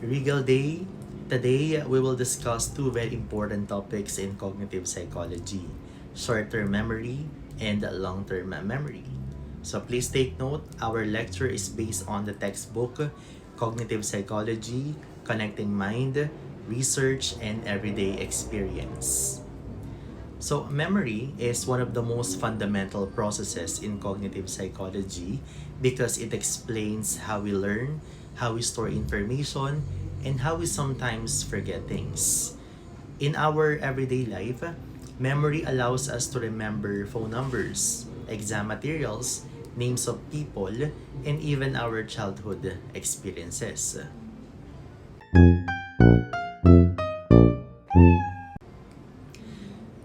Regal Day. Today, we will discuss two very important topics in cognitive psychology: short-term memory and long-term memory. So please take note, our lecture is based on the textbook Cognitive Psychology, Connecting Mind, Research, and Everyday Experience. So, memory is one of the most fundamental processes in cognitive psychology because it explains how we learn, how we store information, and how we sometimes forget things. In our everyday life, memory allows us to remember phone numbers, exam materials, names of people, and even our childhood experiences.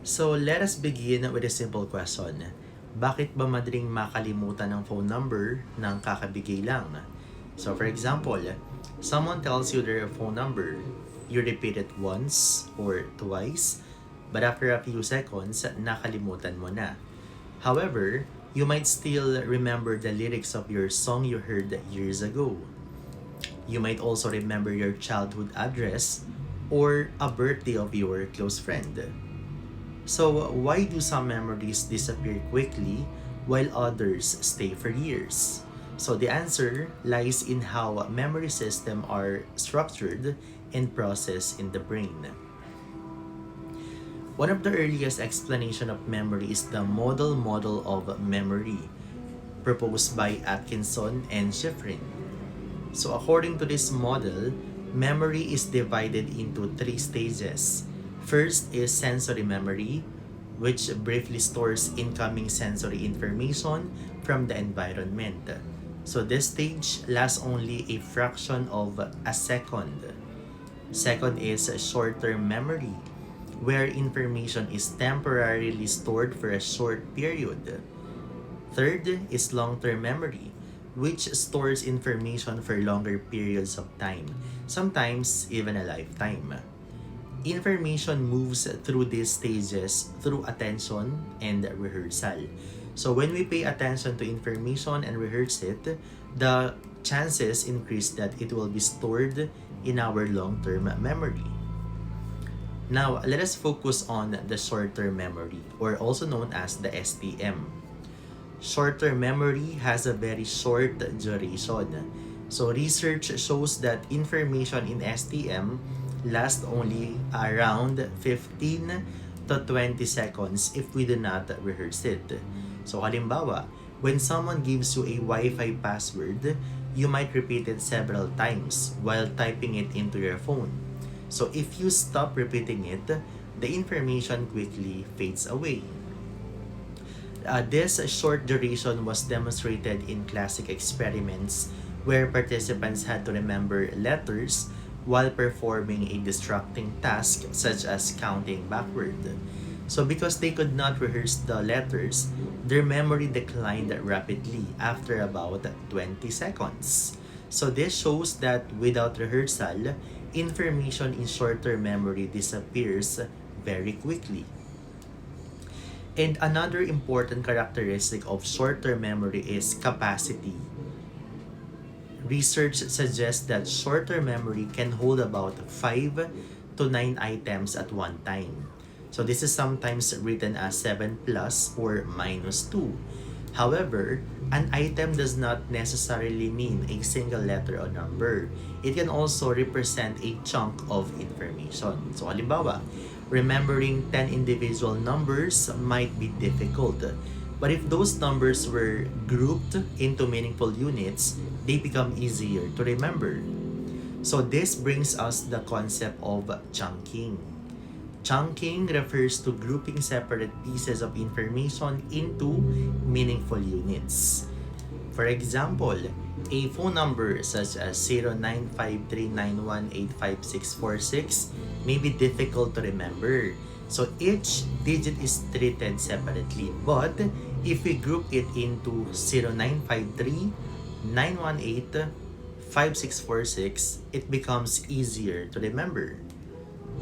So let us begin with a simple question. Bakit ba madaling makalimutan ng phone number ng kakabigay lang? So for example, someone tells you their phone number. You repeat it once or twice, but after a few seconds, nakalimutan mo na. However, you might still remember the lyrics of your song you heard years ago. You might also remember your childhood address or a birthday of your close friend. So, why do some memories disappear quickly while others stay for years? So, the answer lies in how memory systems are structured and processed in the brain. One of the earliest explanation of memory is the modal of memory, proposed by Atkinson and Shiffrin. So, according to this model, memory is divided into three stages. First is sensory memory, which briefly stores incoming sensory information from the environment. So this stage lasts only a fraction of a second. Second is short-term memory, where information is temporarily stored for a short period. Third is long-term memory, which stores information for longer periods of time, sometimes even a lifetime. Information moves through these stages through attention and rehearsal. So when we pay attention to information and rehearse it, the chances increase that it will be stored in our long-term memory. Now, let us focus on the short-term memory, or also known as the STM. Short-term memory has a very short duration. So research shows that information in STM lasts only around 15 to 20 seconds if we do not rehearse it. So halimbawa, when someone gives you a Wi-Fi password, you might repeat it several times while typing it into your phone. So if you stop repeating it, the information quickly fades away. This short duration was demonstrated in classic experiments where participants had to remember letters while performing a distracting task such as counting backward. So because they could not rehearse the letters, their memory declined rapidly after about 20 seconds. So this shows that without rehearsal, information in short-term memory disappears very quickly. And another important characteristic of short-term memory is capacity. Research suggests that short-term memory can hold about 5 to 9 items at one time. So this is sometimes written as 7 plus or minus 2. However, an item does not necessarily mean a single letter or number. It can also represent a chunk of information. So halimbawa, remembering 10 individual numbers might be difficult. But if those numbers were grouped into meaningful units, they become easier to remember. So this brings us the concept of chunking. Chunking refers to grouping separate pieces of information into meaningful units. For example, a phone number such as 095391854646 may be difficult to remember. So each digit is treated separately. But if we group it into 0953-918-5646, it becomes easier to remember.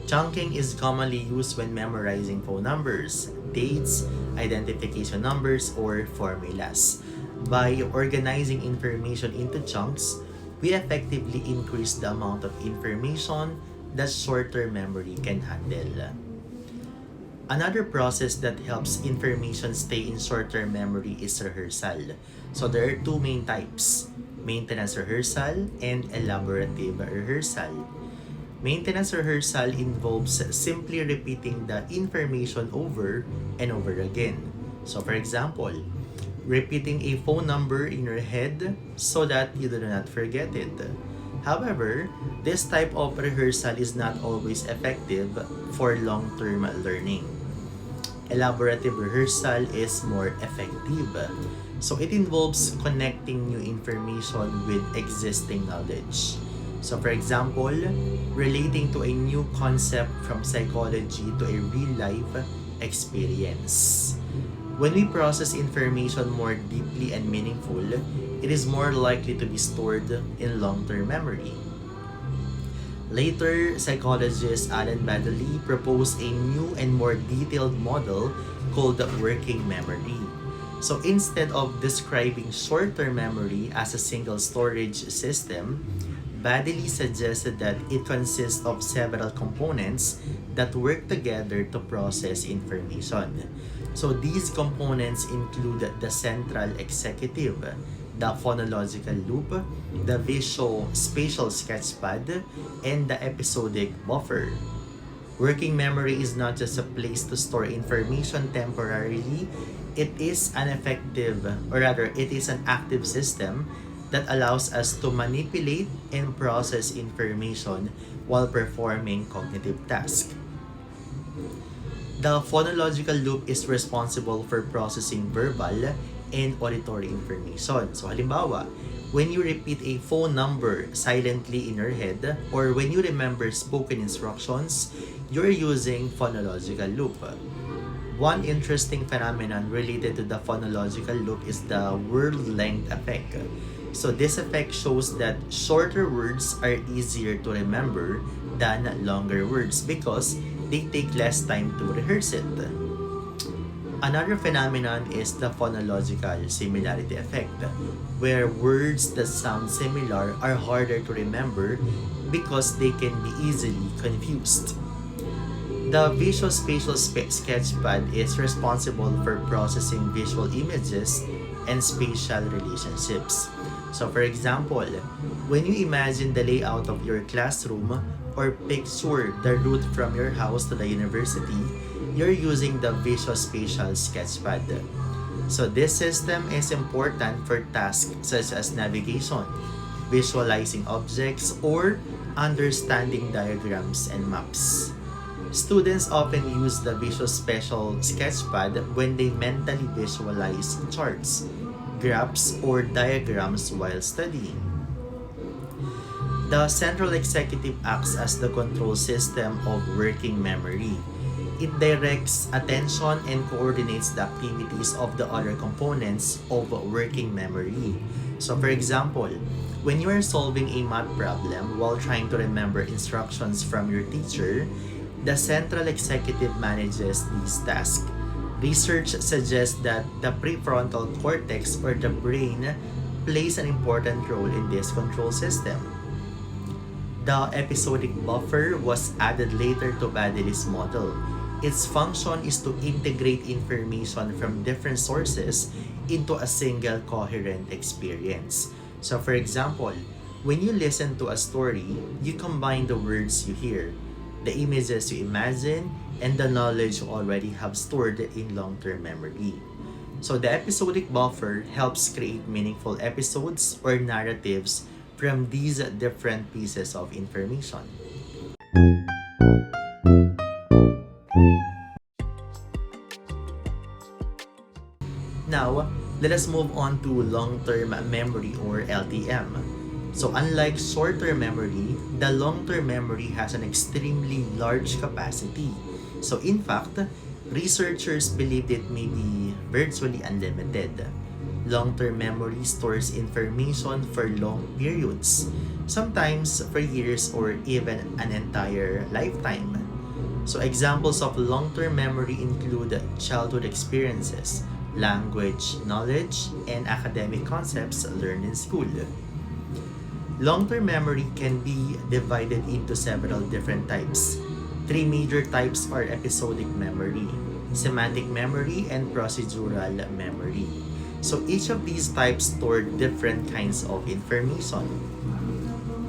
Chunking is commonly used when memorizing phone numbers, dates, identification numbers, or formulas. By organizing information into chunks, we effectively increase the amount of information that short-term memory can handle. Another process that helps information stay in short-term memory is rehearsal. So there are two main types: maintenance rehearsal and elaborative rehearsal. Maintenance rehearsal involves simply repeating the information over and over again. So for example, repeating a phone number in your head so that you do not forget it. However, this type of rehearsal is not always effective for long-term learning. Elaborative rehearsal is more effective. So it involves connecting new information with existing knowledge. So for example, relating to a new concept from psychology to a real-life experience. When we process information more deeply and meaningful, it is more likely to be stored in long-term memory. Later, psychologist Alan Baddeley proposed a new and more detailed model called working memory. So instead of describing short-term memory as a single storage system, Baddeley suggested that it consists of several components that work together to process information. So these components include the central executive, the phonological loop, the visual-spatial sketchpad, and the episodic buffer. Working memory is not just a place to store information temporarily, it is an active system that allows us to manipulate and process information while performing cognitive tasks. The phonological loop is responsible for processing verbal and auditory information. So halimbawa, when you repeat a phone number silently in your head or when you remember spoken instructions, you're using phonological loop. One interesting phenomenon related to the phonological loop is the word length effect. So this effect shows that shorter words are easier to remember than longer words because they take less time to rehearse it. Another phenomenon is the phonological similarity effect, where words that sound similar are harder to remember because they can be easily confused. The visual-spatial sketchpad is responsible for processing visual images and spatial relationships. So for example, when you imagine the layout of your classroom or picture the route from your house to the university, you're using the visual-spatial sketchpad. So this system is important for tasks such as navigation, visualizing objects, or understanding diagrams and maps. Students often use the visual-spatial sketchpad when they mentally visualize charts, graphs, or diagrams while studying. The central executive acts as the control system of working memory. It directs attention and coordinates the activities of the other components of working memory. So for example, when you are solving a math problem while trying to remember instructions from your teacher, the central executive manages these tasks. Research suggests that the prefrontal cortex or the brain plays an important role in this control system. The episodic buffer was added later to Baddeley's model. Its function is to integrate information from different sources into a single coherent experience. So for example, when you listen to a story, you combine the words you hear, the images you imagine, and the knowledge you already have stored in long-term memory. So the episodic buffer helps create meaningful episodes or narratives from these different pieces of information. Now, let us move on to long-term memory or LTM. So unlike short-term memory, the long-term memory has an extremely large capacity. So in fact, researchers believe it may be virtually unlimited. Long-term memory stores information for long periods, sometimes for years or even an entire lifetime. So examples of long-term memory include childhood experiences, language, knowledge, and academic concepts learned in school. Long-term memory can be divided into several different types. Three major types are episodic memory, semantic memory, and procedural memory. So each of these types store different kinds of information.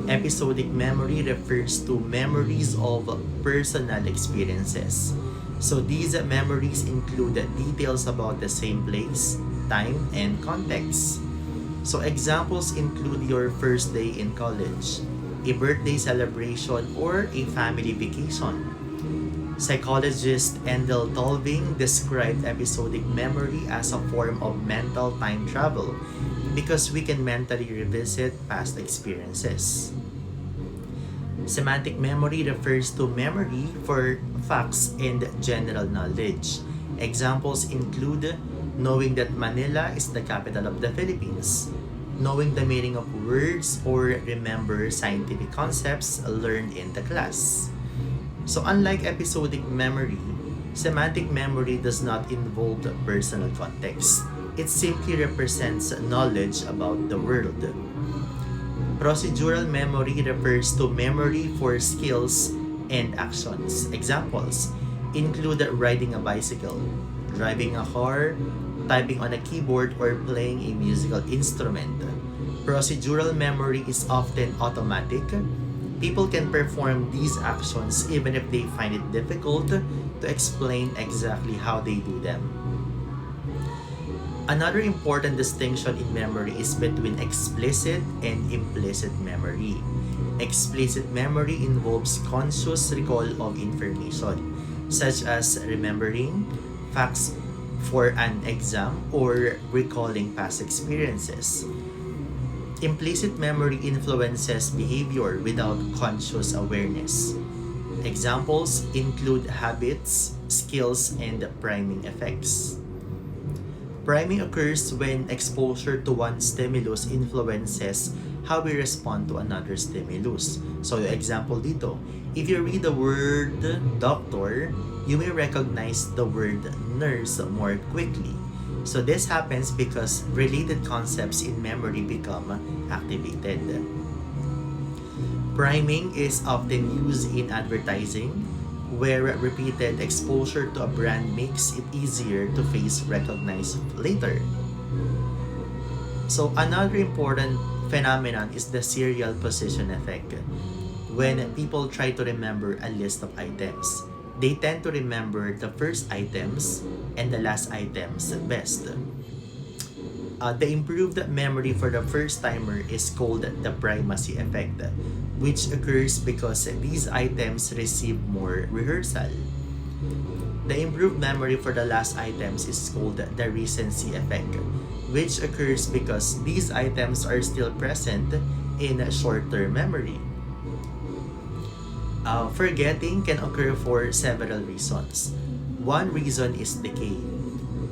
Episodic memory refers to memories of personal experiences. So these memories include details about the same place, time, and context. So examples include your first day in college, a birthday celebration, or a family vacation. Psychologist Endel Tolving described episodic memory as a form of mental time travel because we can mentally revisit past experiences. Semantic memory refers to memory for facts and general knowledge. Examples include knowing that Manila is the capital of the Philippines, knowing the meaning of words, or remember scientific concepts learned in the class. So unlike episodic memory, semantic memory does not involve personal context. It simply represents knowledge about the world. Procedural memory refers to memory for skills and actions. Examples include riding a bicycle, driving a car, typing on a keyboard, or playing a musical instrument. Procedural memory is often automatic. People can perform these actions even if they find it difficult to explain exactly how they do them. Another important distinction in memory is between explicit and implicit memory. Explicit memory involves conscious recall of information, such as remembering facts for an exam or recalling past experiences. Implicit memory influences behavior without conscious awareness. Examples include habits, skills, and priming effects. Priming occurs when exposure to one stimulus influences how we respond to another stimulus. So, example dito, if you read the word doctor, you may recognize the word nurse more quickly. So, this happens because related concepts in memory become activated. Priming is often used in advertising, where repeated exposure to a brand makes it easier to face recognize later. So another important phenomenon is the serial position effect. When people try to remember a list of items, they tend to remember the first items and the last items best. The improved memory for the first timer is called the primacy effect, which occurs because these items receive more rehearsal. The improved memory for the last items is called the recency effect, which occurs because these items are still present in short-term memory. Forgetting can occur for several reasons. One reason is decay,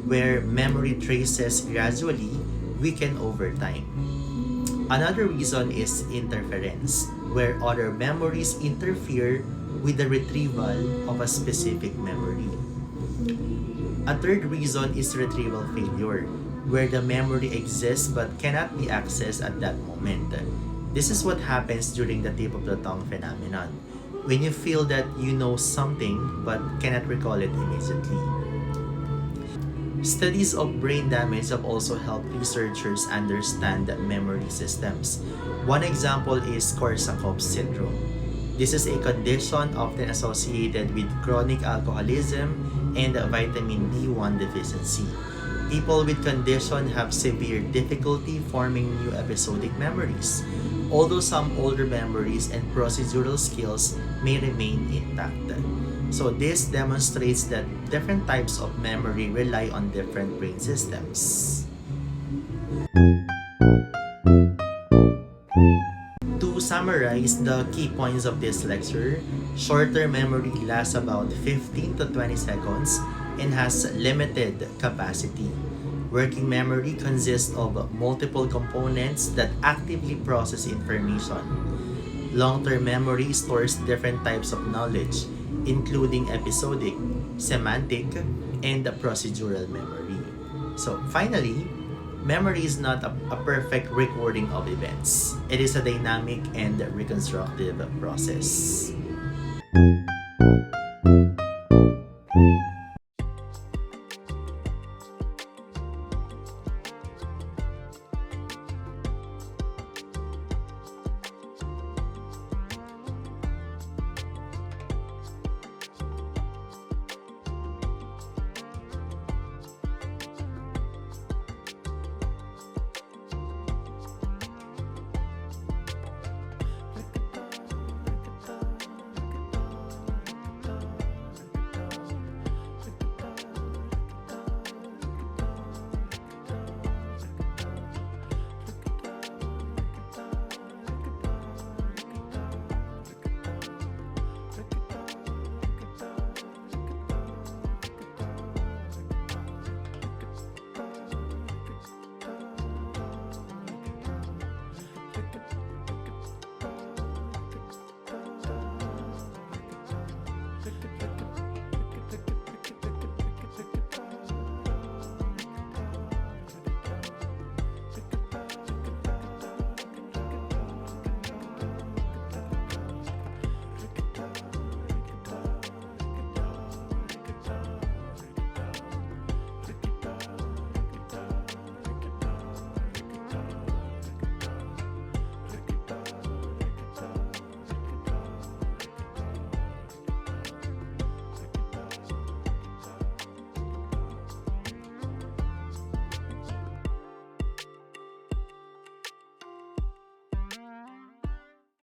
where memory traces gradually weaken over time. Another reason is interference, where other memories interfere with the retrieval of a specific memory. A third reason is retrieval failure, where the memory exists but cannot be accessed at that moment. This is what happens during the tip of the tongue phenomenon, when you feel that you know something but cannot recall it immediately. Studies of brain damage have also helped researchers understand memory systems. One example is Korsakoff syndrome. This is a condition often associated with chronic alcoholism and vitamin B1 deficiency. People with condition have severe difficulty forming new episodic memories, although some older memories and procedural skills may remain intact. So this demonstrates that different types of memory rely on different brain systems. To summarize the key points of this lecture, short-term memory lasts about 15 to 20 seconds and has limited capacity. Working memory consists of multiple components that actively process information. Long-term memory stores different types of knowledge, including episodic, semantic, and procedural memory. So finally, Memory is not a perfect recording of events. It is a dynamic and reconstructive process.